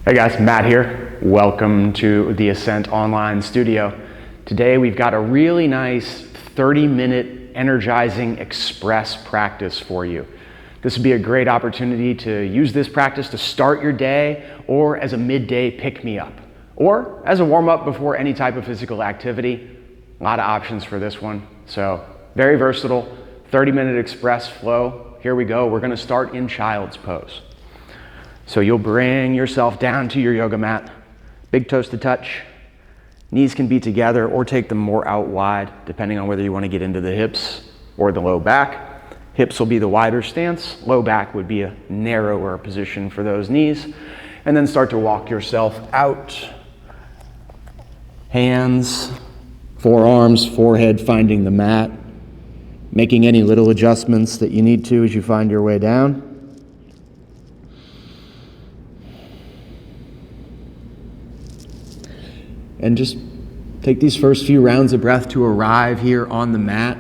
Hey guys, Matt here. Welcome to the Ascent Online Studio. Today we've got a really nice 30-minute energizing express practice for you. This would be a great opportunity to use this practice to start your day, or as a midday pick-me-up, or as a warm-up before any type of physical activity. A lot of options for this one. So very versatile, 30-minute express flow. Here we go. We're going to start in child's pose. So you'll bring yourself down to your yoga mat, big toes to touch. Knees can be together or take them more out wide, depending on whether you want to get into the hips or the low back. Hips will be the wider stance. Low back would be a narrower position for those knees. And then start to walk yourself out. Hands, forearms, forehead finding the mat. Making any little adjustments that you need to as you find your way down. And just take these first few rounds of breath to arrive here on the mat.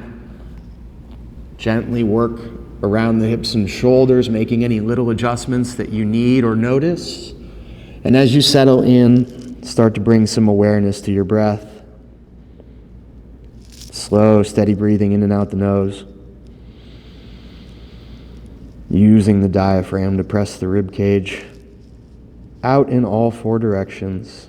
Gently work around the hips and shoulders, making any little adjustments that you need or notice. And as you settle in, start to bring some awareness to your breath. Slow, steady breathing in and out the nose. Using the diaphragm to press the rib cage out in all four directions.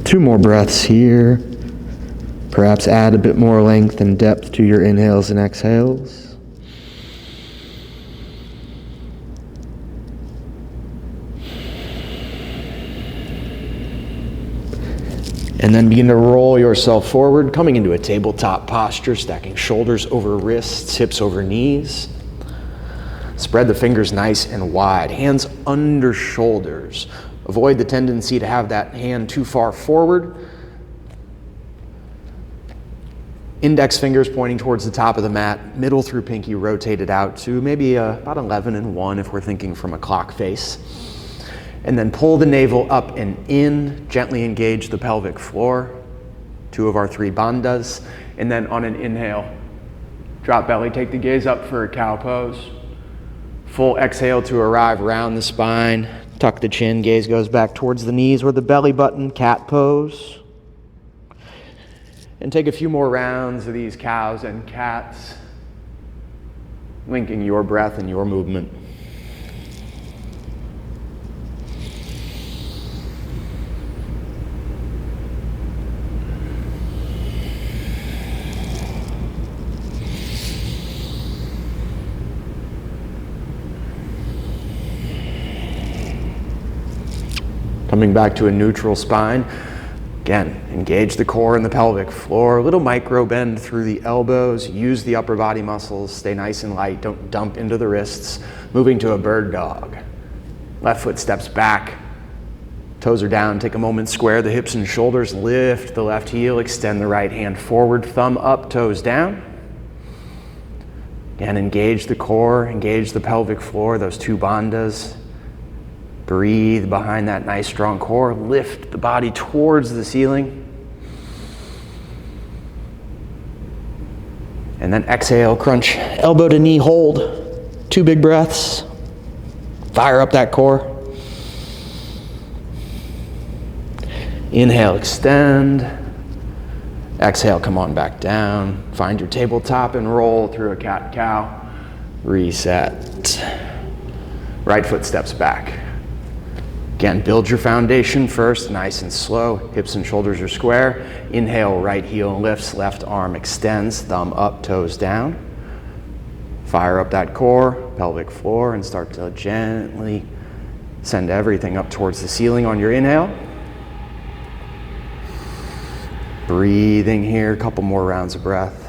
Two more breaths here. Perhaps add a bit more length and depth to your inhales and exhales. And then begin to roll yourself forward, coming into a tabletop posture, stacking shoulders over wrists, hips over knees. Spread the fingers nice and wide, hands under shoulders. Avoid the tendency to have that hand too far forward. Index fingers pointing towards the top of the mat, middle through pinky rotated out to maybe about 11 and 1 if we're thinking from a clock face. And then pull the navel up and in, gently engage the pelvic floor, 2 of our 3 bandhas. And then on an inhale, drop belly, take the gaze up for a cow pose. Full exhale to arrive around the spine. Tuck the chin, gaze goes back towards the knees or the belly button, cat pose. And take a few more rounds of these cows and cats, linking your breath and your movement. Coming back to a neutral spine. Again, engage the core and the pelvic floor. A little micro bend through the elbows. Use the upper body muscles. Stay nice and light. Don't dump into the wrists. Moving to a bird dog. Left foot steps back. Toes are down. Take a moment. Square the hips and shoulders. Lift the left heel. Extend the right hand forward. Thumb up, toes down. Again, engage the core. Engage the pelvic floor. Those 2 bandhas. Breathe behind that nice strong core. Lift the body towards the ceiling. And then exhale, crunch elbow to knee, hold. 2 big breaths. Fire up that core. Inhale, extend. Exhale, come on back down. Find your tabletop and roll through a cat-cow. Reset. Right foot steps back. Again, build your foundation first, nice and slow. Hips and shoulders are square. Inhale, right heel lifts, left arm extends, thumb up, toes down. Fire up that core, pelvic floor, and start to gently send everything up towards the ceiling on your inhale. Breathing here, a couple more rounds of breath.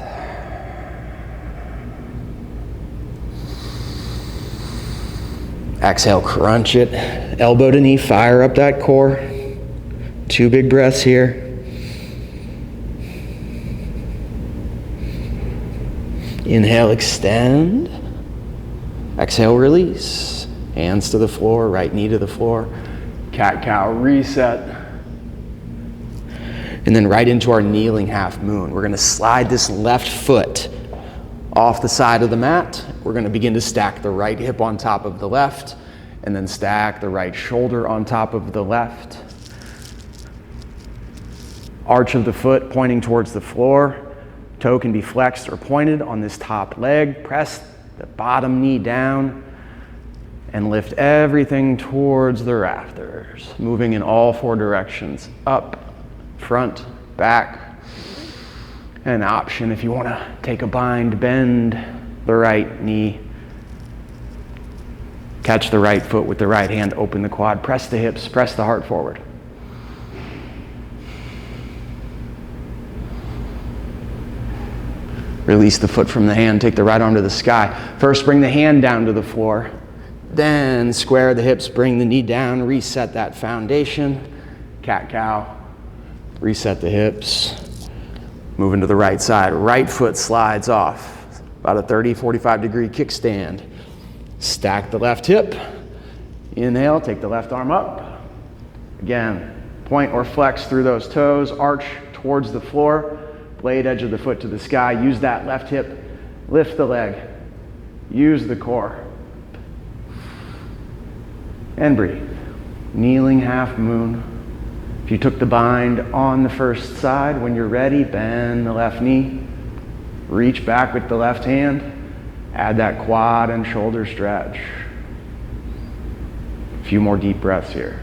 Exhale, crunch it. Elbow to knee, fire up that core. 2 big breaths here. Inhale, extend. Exhale, release. Hands to the floor, right knee to the floor. Cat-cow, reset. And then right into our kneeling half moon. We're going to slide this left foot off the side of the mat. We're going to begin to stack the right hip on top of the left, and then stack the right shoulder on top of the left. Arch of the foot pointing towards the floor. Toe can be flexed or pointed on this top leg. Press the bottom knee down and lift everything towards the rafters, moving in all 4 directions. Up, front, back. An option if you want to take a bind, bend the right knee. Catch the right foot with the right hand, open the quad, press the hips, press the heart forward. Release the foot from the hand, take the right arm to the sky. First, bring the hand down to the floor. Then square the hips, bring the knee down, reset that foundation. Cat-cow, reset the hips. Moving to the right side, right foot slides off. About a 30, 45 degree kickstand. Stack the left hip. Inhale, take the left arm up. Again, point or flex through those toes, arch towards the floor. Blade edge of the foot to the sky. Use that left hip. Lift the leg. Use the core. And breathe. Kneeling half moon. If you took the bind on the first side, when you're ready, bend the left knee. Reach back with the left hand. Add that quad and shoulder stretch. A few more deep breaths here.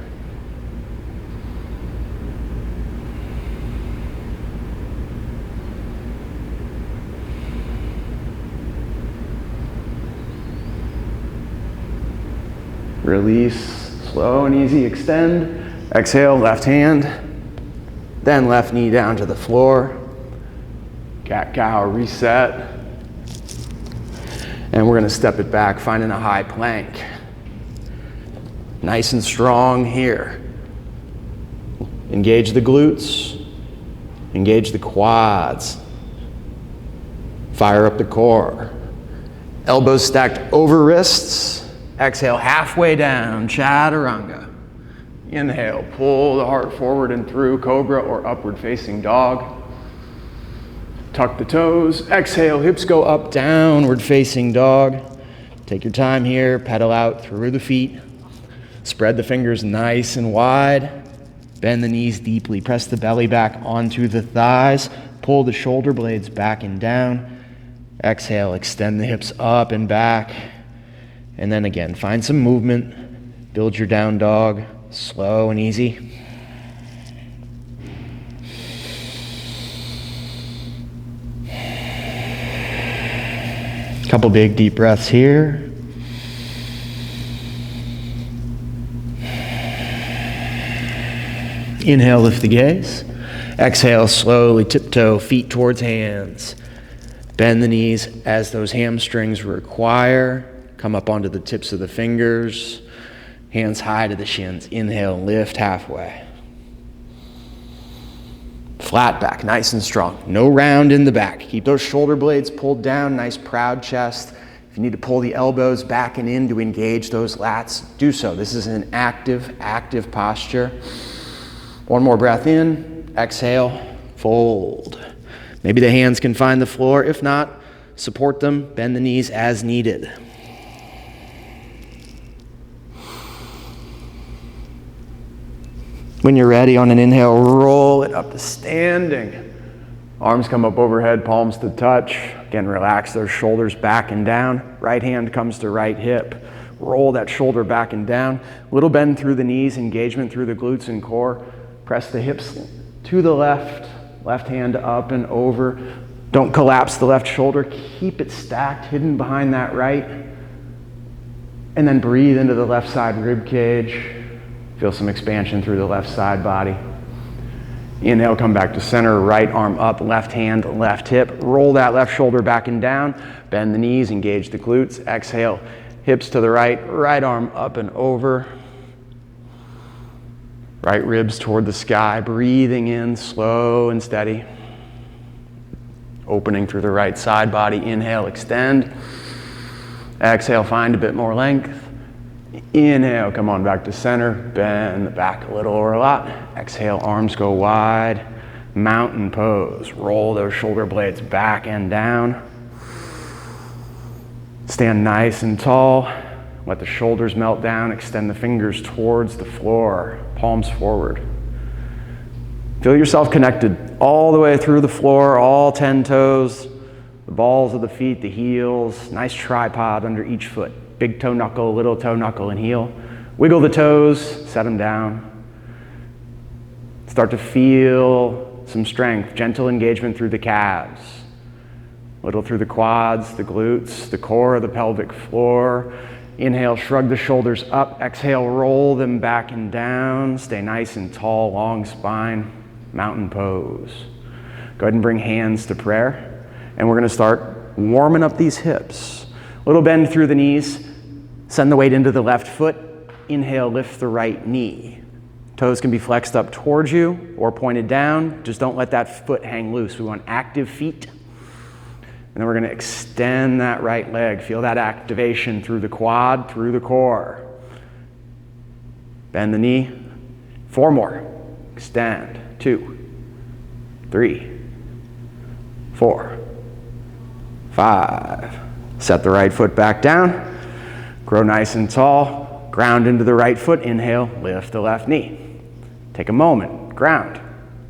Release, slow and easy, extend. Exhale, left hand. Then left knee down to the floor. Cat-cow, reset. And we're going to step it back, finding a high plank. Nice and strong here. Engage the glutes. Engage the quads. Fire up the core. Elbows stacked over wrists. Exhale, halfway down, chaturanga. Inhale, pull the heart forward and through, cobra or upward facing dog. Tuck the toes. Exhale, hips go up, downward facing dog. Take your time here, pedal out through the feet. Spread the fingers nice and wide. Bend the knees deeply. Press the belly back onto the thighs. Pull the shoulder blades back and down. Exhale, extend the hips up and back. And then again, find some movement. Build your down dog, slow and easy. Couple big deep breaths here. Inhale, lift the gaze. Exhale, slowly tiptoe, feet towards hands. Bend the knees as those hamstrings require. Come up onto the tips of the fingers. Hands high to the shins. Inhale, lift halfway. Flat back, nice and strong. No round in the back. Keep those shoulder blades pulled down, nice proud chest. If you need to pull the elbows back and in to engage those lats, do so. This is an active posture. One more breath in. Exhale, fold. Maybe the hands can find the floor. If not, support them, bend the knees as needed. When you're ready, on an inhale, roll it up to standing. Arms come up overhead, palms to touch. Again, relax those shoulders back and down. Right hand comes to right hip. Roll that shoulder back and down. Little bend through the knees, engagement through the glutes and core. Press the hips to the left. Left hand up and over. Don't collapse the left shoulder. Keep it stacked, hidden behind that right. And then breathe into the left side rib cage. Feel some expansion through the left side body. Inhale, come back to center, right arm up, left hand, left hip. Roll that left shoulder back and down. Bend the knees, engage the glutes. Exhale, hips to the right, right arm up and over. Right ribs toward the sky, breathing in slow and steady. Opening through the right side body, inhale, extend. Exhale, find a bit more length. Inhale, come on back to center, bend the back a little or a lot. Exhale, arms go wide. Mountain pose, roll those shoulder blades back and down. Stand nice and tall. Let the shoulders melt down, extend the fingers towards the floor, palms forward. Feel yourself connected all the way through the floor, all 10 toes, the balls of the feet, the heels, nice tripod under each foot. Big toe knuckle, little toe knuckle and heel. Wiggle the toes, set them down. Start to feel some strength, gentle engagement through the calves. A little through the quads, the glutes, the core of the pelvic floor. Inhale, shrug the shoulders up. Exhale, roll them back and down. Stay nice and tall, long spine, mountain pose. Go ahead and bring hands to prayer. And we're gonna start warming up these hips. A little bend through the knees. Send the weight into the left foot. Inhale, lift the right knee. Toes can be flexed up towards you or pointed down. Just don't let that foot hang loose. We want active feet. And then we're gonna extend that right leg. Feel that activation through the quad, through the core. Bend the knee. 4 more. Extend. 2, 3, 4, 5. Set the right foot back down. Grow nice and tall. Ground into the right foot. Inhale, lift the left knee. Take a moment, ground.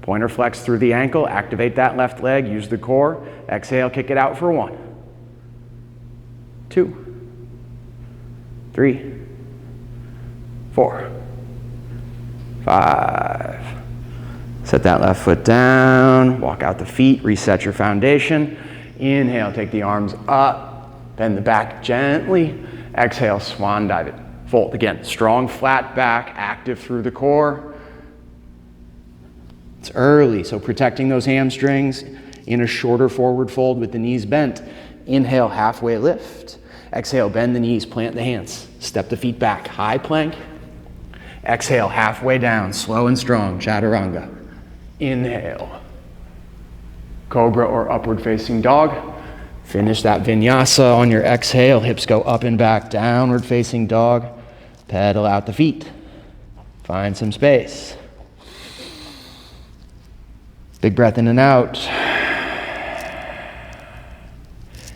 Pointer flex through the ankle, activate that left leg, use the core. Exhale, kick it out for 1, 2, 3, 4, 5. Set that left foot down, walk out the feet, reset your foundation. Inhale, take the arms up, bend the back gently. Exhale, swan dive it. Fold again, strong flat back, active through the core. It's early, so protecting those hamstrings in a shorter forward fold with the knees bent. Inhale, halfway lift. Exhale, bend the knees, plant the hands. Step the feet back, high plank. Exhale, halfway down, slow and strong, chaturanga. Inhale, cobra or upward facing dog. Finish that vinyasa on your exhale. Hips go up and back, downward facing dog. Pedal out the feet. Find some space. Big breath in and out.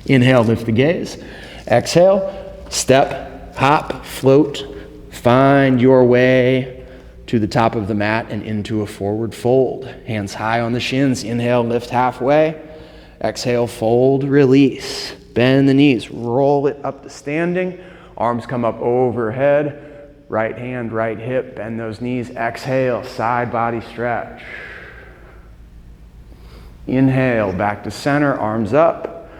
Inhale, lift the gaze. Exhale, step, hop, float. Find your way to the top of the mat and into a forward fold. Hands high on the shins. Inhale, lift halfway. Exhale, fold, release. Bend the knees, roll it up to standing. Arms come up overhead. Right hand, right hip, bend those knees. Exhale, side body stretch. Inhale, back to center, arms up.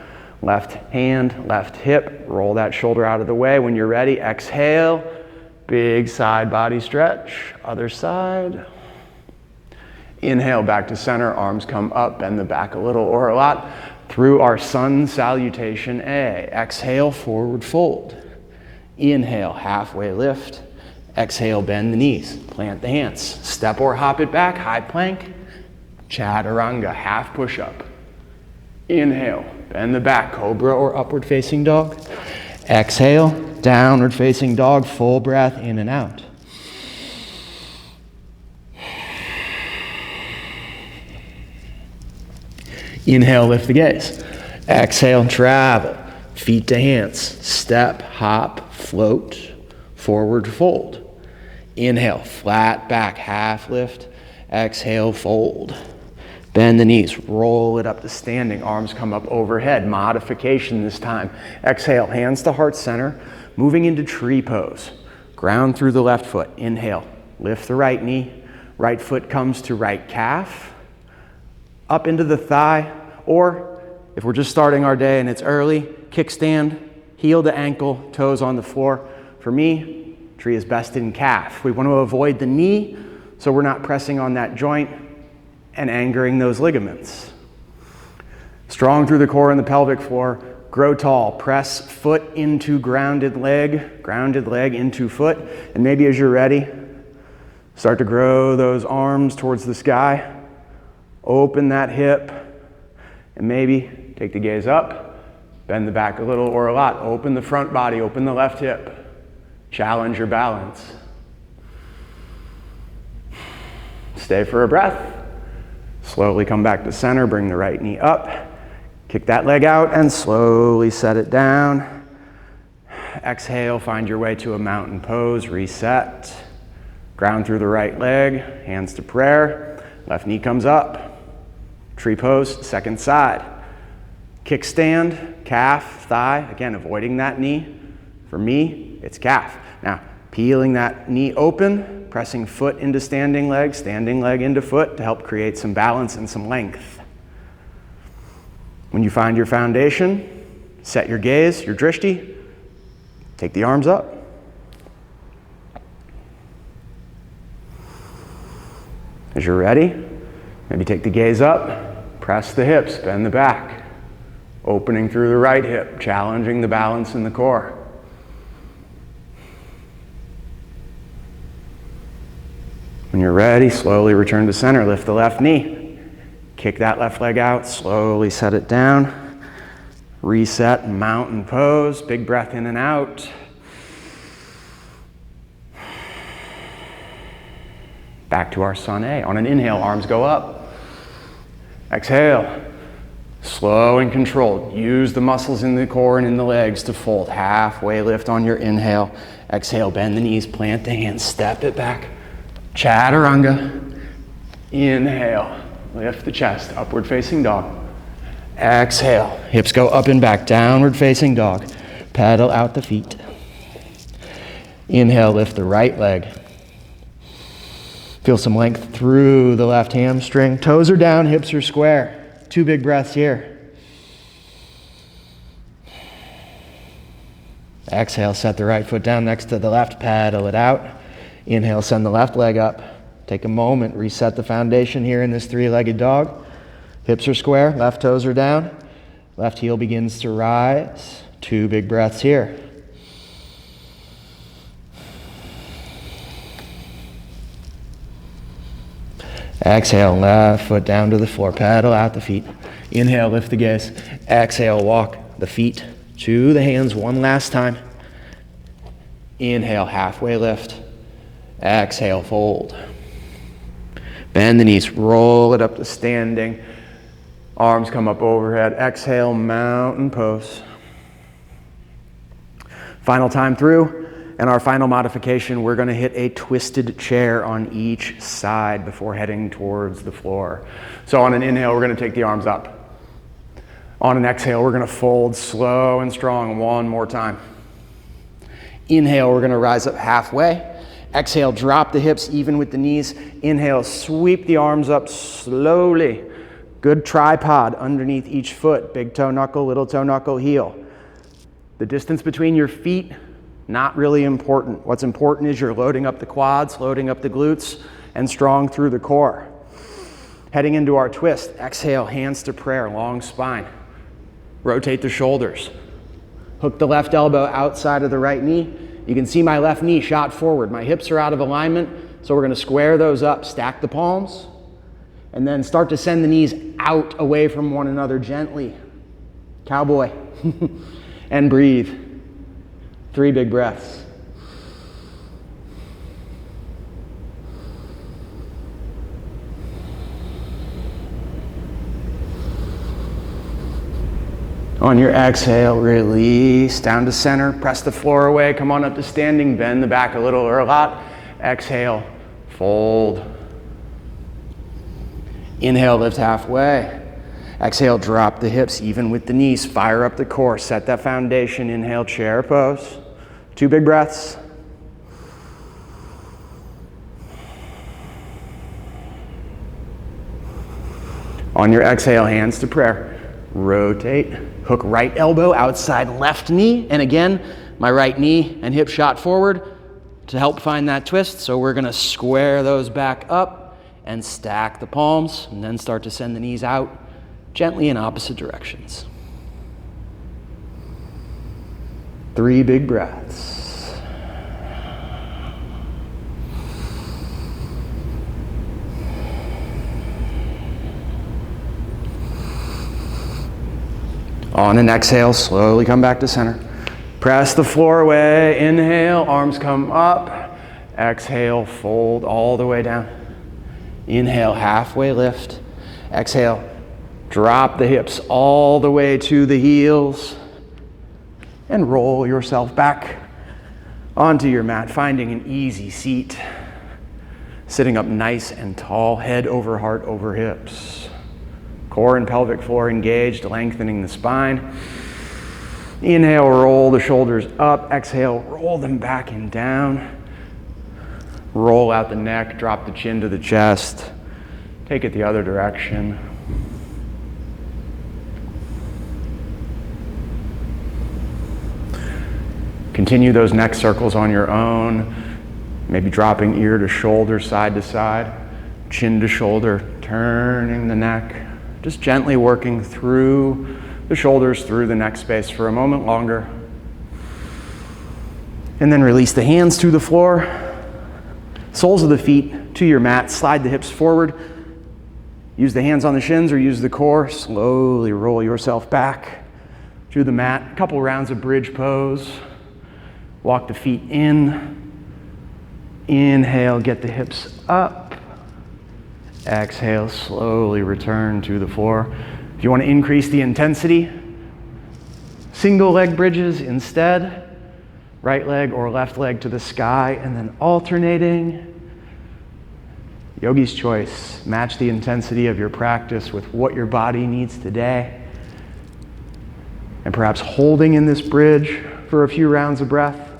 Left hand, left hip, roll that shoulder out of the way. When you're ready, exhale, big side body stretch. Other side. Inhale, back to center, arms come up, bend the back a little or a lot. Through our sun salutation A. Exhale, forward fold. Inhale, halfway lift. Exhale, bend the knees, plant the hands. Step or hop it back, high plank. Chaturanga, half push-up. Inhale, bend the back, cobra or upward facing dog. Exhale, downward facing dog, full breath in and out. Inhale, lift the gaze. Exhale, travel. Feet to hands. Step, hop, float, forward fold. Inhale, flat back, half lift. Exhale, fold. Bend the knees, roll it up to standing. Arms come up overhead. Modification this time. Exhale, hands to heart center. Moving into tree pose. Ground through the left foot. Inhale, lift the right knee. Right foot comes to right calf. Up into the thigh. Or if we're just starting our day and it's early, kickstand, heel to ankle, toes on the floor. For me, tree is best in calf. We want to avoid the knee so we're not pressing on that joint and angering those ligaments. Strong through the core and the pelvic floor. Grow tall. Press foot into grounded leg into foot. And maybe as you're ready, Start to grow those arms towards the sky. Open that hip. And maybe take the gaze up. Bend the back a little or a lot. Open the front body. Open the left hip. Challenge your balance. Stay for a breath. Slowly come back to center. Bring the right knee up. Kick that leg out and slowly set it down. Exhale, find your way to a mountain pose. Reset. Ground through the right leg. Hands to prayer. Left knee comes up. Tree pose, second side. Kickstand, calf, thigh. Again, avoiding that knee. For me, it's calf. Now, peeling that knee open, pressing foot into standing leg into foot to help create some balance and some length. When you find your foundation, set your gaze, your drishti, take the arms up. As you're ready, maybe take the gaze up, press the hips, bend the back, opening through the right hip, challenging the balance in the core. When you're ready, slowly return to center, lift the left knee. Kick that left leg out, slowly set it down. Reset, mountain pose, big breath in and out. Back to our sun A. On an inhale, arms go up. Exhale, slow and controlled. Use the muscles in the core and in the legs to fold. Halfway lift on your inhale. Exhale, bend the knees, plant the hands, step it back. Chaturanga. Inhale. Lift the chest, upward facing dog. Exhale, hips go up and back, downward facing dog. Pedal out the feet. Inhale, lift the right leg. Feel some length through the left hamstring. Toes are down, hips are square. 2 big breaths here. Exhale, set the right foot down next to the left, pedal it out. Inhale, send the left leg up. Take a moment, reset the foundation here in this 3-legged dog. Hips are square, left toes are down. Left heel begins to rise. 2 big breaths here. Exhale, left foot down to the floor, pedal out the feet. Inhale, lift the gaze. Exhale, walk the feet to the hands one last time. Inhale, halfway lift. Exhale, fold. Bend the knees, roll it up to standing. Arms come up overhead. Exhale, mountain pose. Final time through, and our final modification, we're gonna hit a twisted chair on each side before heading towards the floor. So on an inhale, we're gonna take the arms up. On an exhale, we're gonna fold slow and strong one more time. Inhale, we're gonna rise up halfway. Exhale, drop the hips even with the knees. Inhale, sweep the arms up slowly. Good tripod underneath each foot. Big toe knuckle, little toe knuckle, heel. The distance between your feet, not really important. What's important is you're loading up the quads, loading up the glutes, and strong through the core. Heading into our twist, exhale, hands to prayer, long spine. Rotate the shoulders. Hook the left elbow outside of the right knee. You can see my left knee shot forward. My hips are out of alignment, so we're gonna square those up, stack the palms, and then start to send the knees out away from one another gently. Cowboy. And breathe. 3 big breaths. On your exhale, release down to center, press the floor away, come on up to standing, bend the back a little or a lot. Exhale, fold. Inhale, lift halfway. Exhale, drop the hips even with the knees, fire up the core, set that foundation. Inhale, chair pose. 2 big breaths. On your exhale, hands to prayer. Rotate, hook right elbow outside left knee, and again, my right knee and hip shot forward to help find that twist. So we're gonna square those back up and stack the palms, and then start to send the knees out gently in opposite directions. 3 big breaths. On an exhale, slowly come back to center. Press the floor away. Inhale, arms come up. Exhale, fold all the way down. Inhale, halfway lift. Exhale, drop the hips all the way to the heels. And roll yourself back onto your mat, finding an easy seat. Sitting up nice and tall, head over heart over hips. Core and pelvic floor engaged, lengthening the spine. Inhale, roll the shoulders up. Exhale, roll them back and down. Roll out the neck, drop the chin to the chest. Take it the other direction. Continue those neck circles on your own. Maybe dropping ear to shoulder, side to side, chin to shoulder, turning the neck. Just gently working through the shoulders, through the neck space for a moment longer. And then release the hands to the floor. Soles of the feet to your mat. Slide the hips forward. Use the hands on the shins or use the core. Slowly roll yourself back to the mat. A couple rounds of bridge pose. Walk the feet in. Inhale, get the hips up. Exhale, slowly return to the floor. If you want to increase the intensity, single leg bridges instead. Right leg or left leg to the sky and then alternating. Yogi's choice. Match the intensity of your practice with what your body needs today. And perhaps holding in this bridge for a few rounds of breath.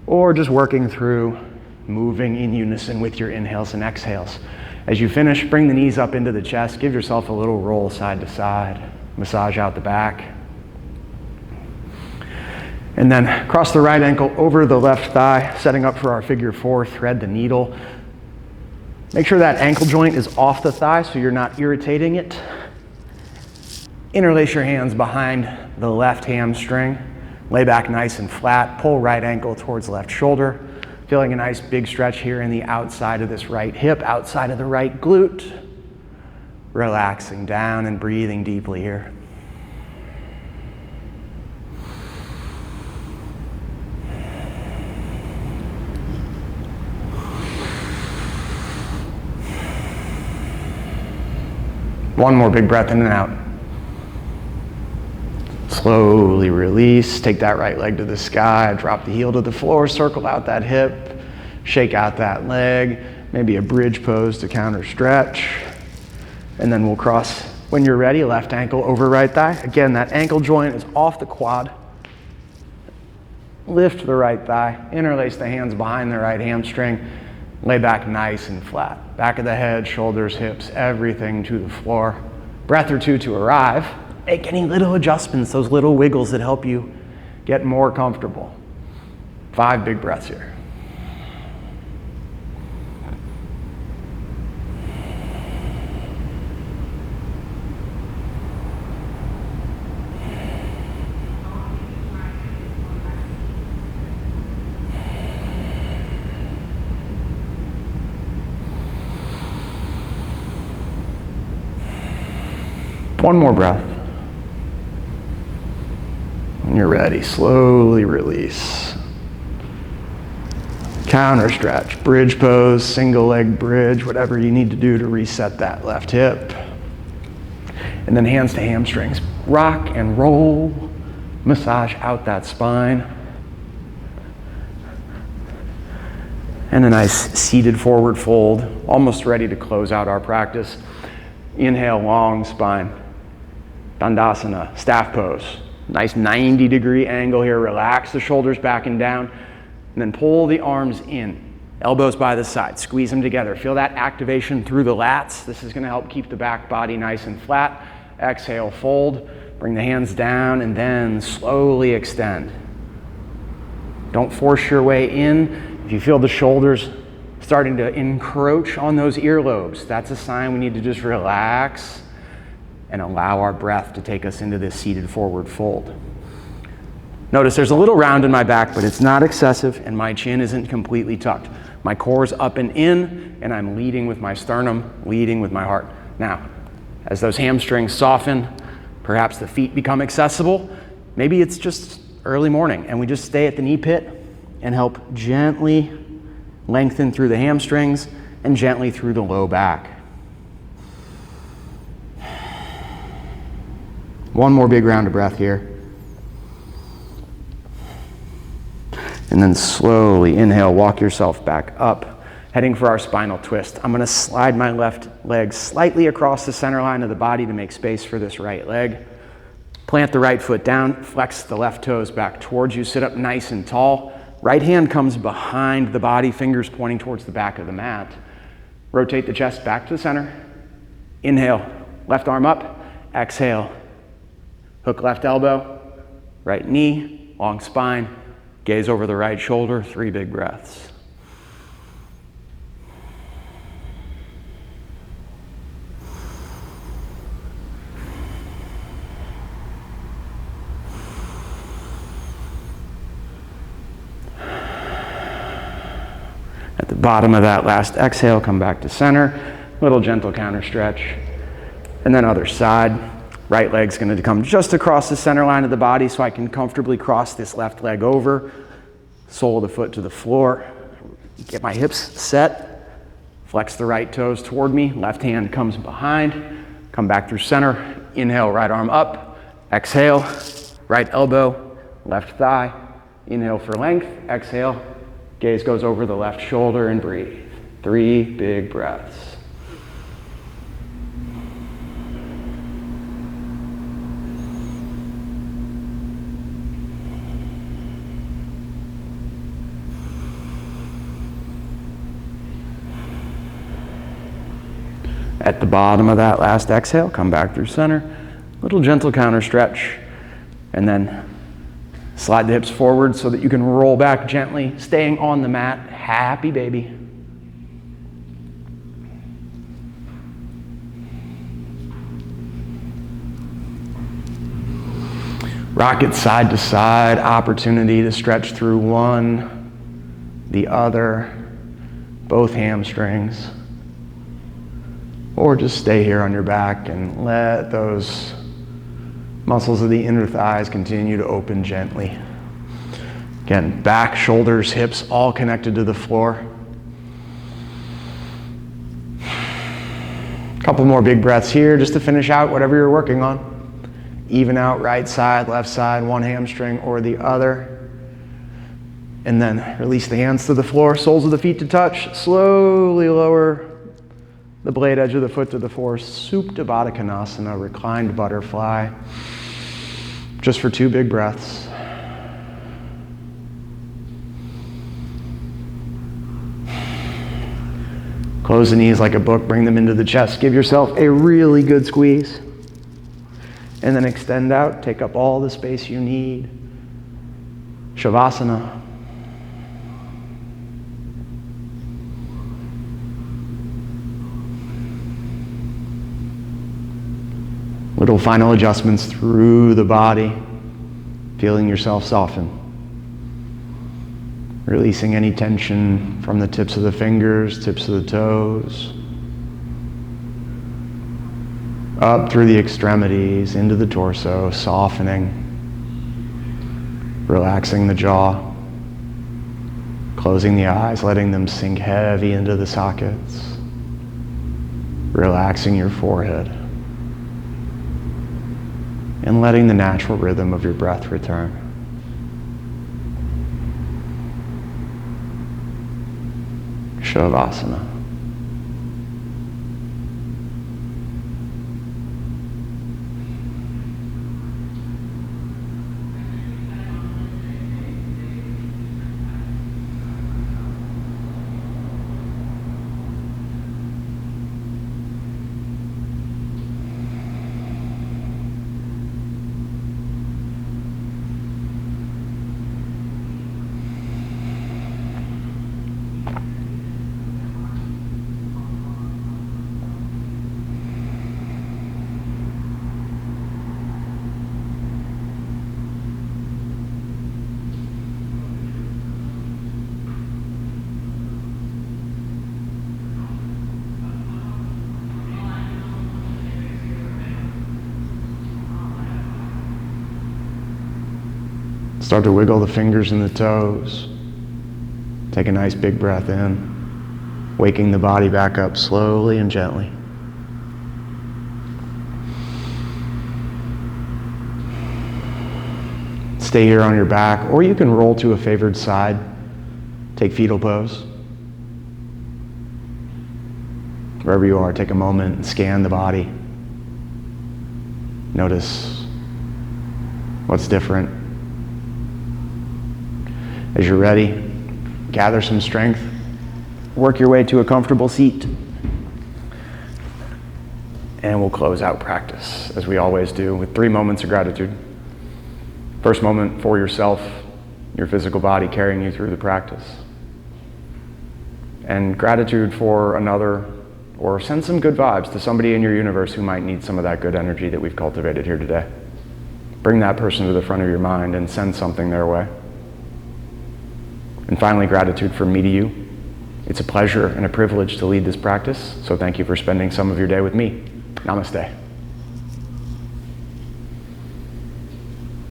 Or just working through, moving in unison with your inhales and exhales. As you finish, bring the knees up into the chest. Give yourself a little roll side to side. Massage out the back. And then cross the right ankle over the left thigh, setting up for our figure four. Thread the needle. Make sure that ankle joint is off the thigh so you're not irritating it. Interlace your hands behind the left hamstring. Lay back nice and flat. Pull right ankle towards left shoulder. Feeling a nice big stretch here in the outside of this right hip, outside of the right glute. Relaxing down and breathing deeply here. One more big breath in and out. Slowly release. Take that right leg to the sky. Drop the heel to the floor. Circle out that hip. Shake out that leg. Maybe a bridge pose to counter stretch. And then we'll cross, when you're ready, left ankle over right thigh. Again, that ankle joint is off the quad. Lift the right thigh. Interlace the hands behind the right hamstring. Lay back nice and flat. Back of the head, shoulders, hips, everything to the floor. Breath or two to arrive. Make any little adjustments, those little wiggles that help you get more comfortable. 5 big breaths here. One more breath. When you're ready, slowly release. Counter stretch, bridge pose, single leg bridge, whatever you need to do to reset that left hip. And then hands to hamstrings. Rock and roll, massage out that spine. And a nice seated forward fold, almost ready to close out our practice. Inhale, long spine. Dandasana, staff pose. Nice 90-degree angle here. Relax the shoulders back and down. And then pull the arms in. Elbows by the side. Squeeze them together. Feel that activation through the lats. This is going to help keep the back body nice and flat. Exhale, fold. Bring the hands down and then slowly extend. Don't force your way in. If you feel the shoulders starting to encroach on those earlobes, that's a sign we need to just relax and allow our breath to take us into this seated forward fold. Notice there's a little round in my back, but it's not excessive, and my chin isn't completely tucked. My core's up and in, and I'm leading with my sternum, leading with my heart. Now, as those hamstrings soften, Perhaps the feet become accessible. Maybe it's just early morning and we just stay at the knee pit and help gently lengthen through the hamstrings and gently through the low back. One more big round of breath here. And then slowly inhale, walk yourself back up, heading for our spinal twist. I'm gonna slide my left leg slightly across the center line of the body to make space for this right leg. Plant the right foot down, flex the left toes back towards you, sit up nice and tall. Right hand comes behind the body, fingers pointing towards the back of the mat. Rotate the chest back to the center. Inhale, left arm up, exhale. Hook left elbow, right knee, long spine, gaze over the right shoulder, 3 big breaths. At the bottom of that last exhale, come back to center, little gentle counter stretch, and then other side. Right leg's going to come just across the center line of the body so I can comfortably cross this left leg over, sole of the foot to the floor, get my hips set, flex the right toes toward me, left hand comes behind, come back through center, inhale, right arm up, exhale, right elbow, left thigh, inhale for length, exhale, gaze goes over the left shoulder and breathe. 3 big breaths. At the bottom of that last exhale, come back through center, little gentle counter stretch, and then slide the hips forward so that you can roll back gently, staying on the mat. Happy baby. Rock it side to side, opportunity to stretch through one, the other, both hamstrings. Or just stay here on your back and let those muscles of the inner thighs continue to open gently. Again, back, shoulders, hips, all connected to the floor. Couple more big breaths here just to finish out whatever you're working on. Even out right side, left side, one hamstring or the other. And then release the hands to the floor, soles of the feet to touch. Slowly lower the blade edge of the foot to the floor, Supta Baddha Konasana, reclined butterfly. Just for 2 big breaths. Close the knees like a book, bring them into the chest. Give yourself a really good squeeze. And then extend out, take up all the space you need. Shavasana. Little final adjustments through the body, feeling yourself soften. Releasing any tension from the tips of the fingers, tips of the toes, up through the extremities, into the torso, softening, relaxing the jaw, closing the eyes, letting them sink heavy into the sockets, relaxing your forehead, and letting the natural rhythm of your breath return. Shavasana. Start to wiggle the fingers and the toes. Take a nice big breath in, waking the body back up slowly and gently. Stay here on your back, or you can roll to a favored side. Take fetal pose. Wherever you are, take a moment and scan the body. Notice what's different. As you're ready, gather some strength. Work your way to a comfortable seat. And we'll close out practice, as we always do, with 3 moments of gratitude. First moment for yourself, your physical body carrying you through the practice. And gratitude for another, or send some good vibes to somebody in your universe who might need some of that good energy that we've cultivated here today. Bring that person to the front of your mind and send something their way. And finally, gratitude from me to you. It's a pleasure and a privilege to lead this practice, so thank you for spending some of your day with me. Namaste.